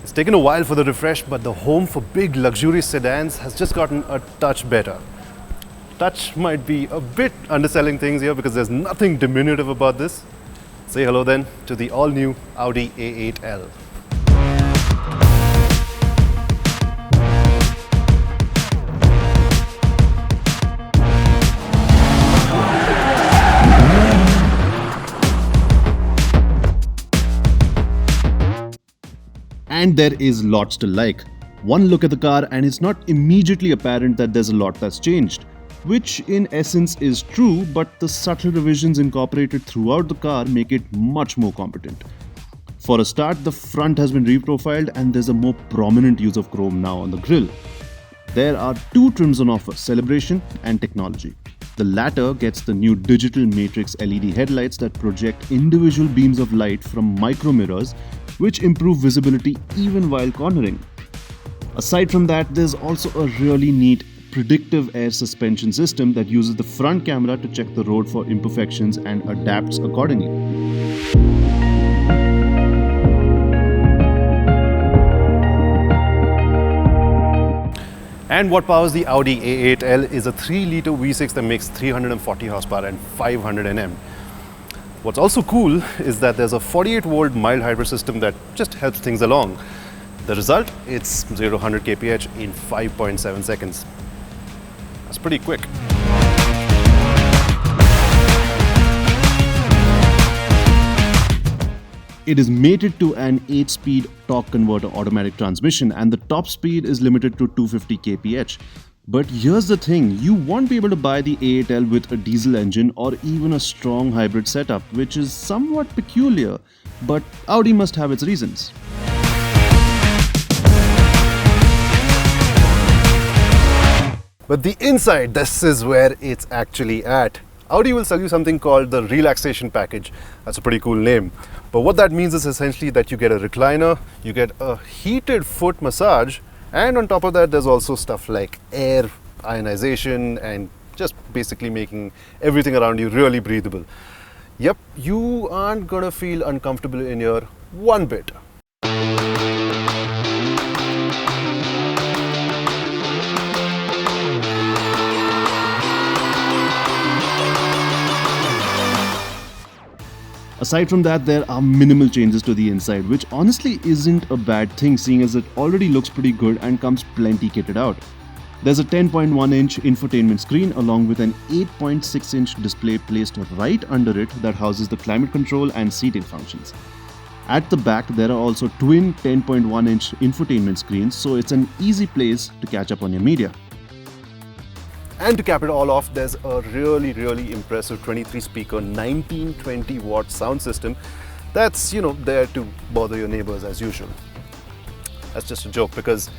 It's taken a while for the refresh, but the home for big luxurious sedans has just gotten a touch better. Touch might be a bit underselling things here because there's nothing diminutive about this. Say hello then to the all-new Audi A8L. And there is lots to like. One look at the car and it's not immediately apparent that there's a lot that's changed, which in essence is true, but the subtle revisions incorporated throughout the car make it much more competent. For a start, the front has been reprofiled and there's a more prominent use of chrome now on the grille. There are two trims on offer, Celebration and Technology. The latter gets the new digital matrix LED headlights that project individual beams of light from micro mirrors, which improve visibility even while cornering. Aside from that, there's also a really neat predictive air suspension system that uses the front camera to check the road for imperfections and adapts accordingly. And what powers the Audi A8L is a 3-litre V6 that makes 340 horsepower and 500 Nm. What's also cool is that there's a 48-volt mild hybrid system that just helps things along. The result? It's 0 to 100 kph in 5.7 seconds. That's pretty quick. It is mated to an 8-speed torque converter automatic transmission and the top speed is limited to 250 kph. But here's the thing, you won't be able to buy the A8L with a diesel engine or even a strong hybrid setup, which is somewhat peculiar, but Audi must have its reasons. But the inside, this is where it's actually at. Audi will sell you something called the relaxation package. That's a pretty cool name. But what that means is essentially that you get a recliner, you get a heated foot massage, and on top of that, there's also stuff like air ionization and just basically making everything around you really breathable. Yep, you aren't gonna feel uncomfortable in here one bit. Aside from that, there are minimal changes to the inside, which honestly isn't a bad thing seeing as it already looks pretty good and comes plenty kitted out. There's a 10.1-inch infotainment screen along with an 8.6-inch display placed right under it that houses the climate control and seating functions. At the back, there are also twin 10.1-inch infotainment screens, so it's an easy place to catch up on your media. And to cap it all off, there's a really impressive 23-speaker 1920-watt sound system that's, there to bother your neighbors as usual. That's just a joke because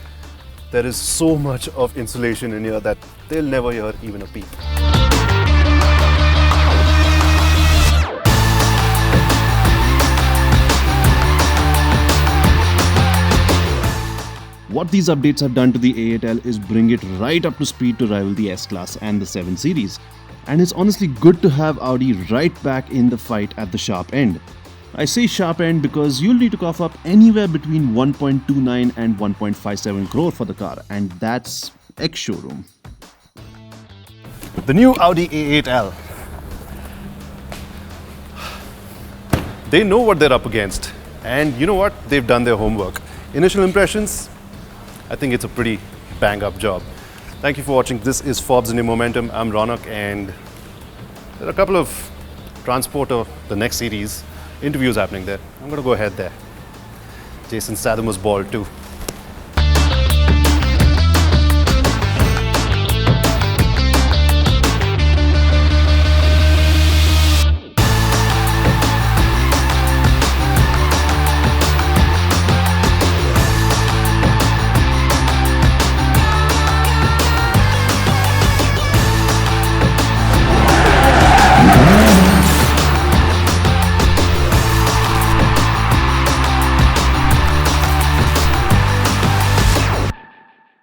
there is so much of insulation in here that they'll never hear even a peep. What these updates have done to the A8L is bring it right up to speed to rival the S-Class and the 7 Series. And it's honestly good to have Audi right back in the fight at the sharp end. I say sharp end because you'll need to cough up anywhere between 1.29 and 1.57 crore for the car, and that's ex-showroom. The new Audi A8L. They know what they're up against, and you know what? They've done their homework. Initial impressions? I think it's a pretty bang-up job. Thank you for watching. This is Forbes India Momentum. I'm Ronak, and there are a couple of Transporter, the next series, interviews happening there. I'm going to go ahead there. Jason Statham was bald too.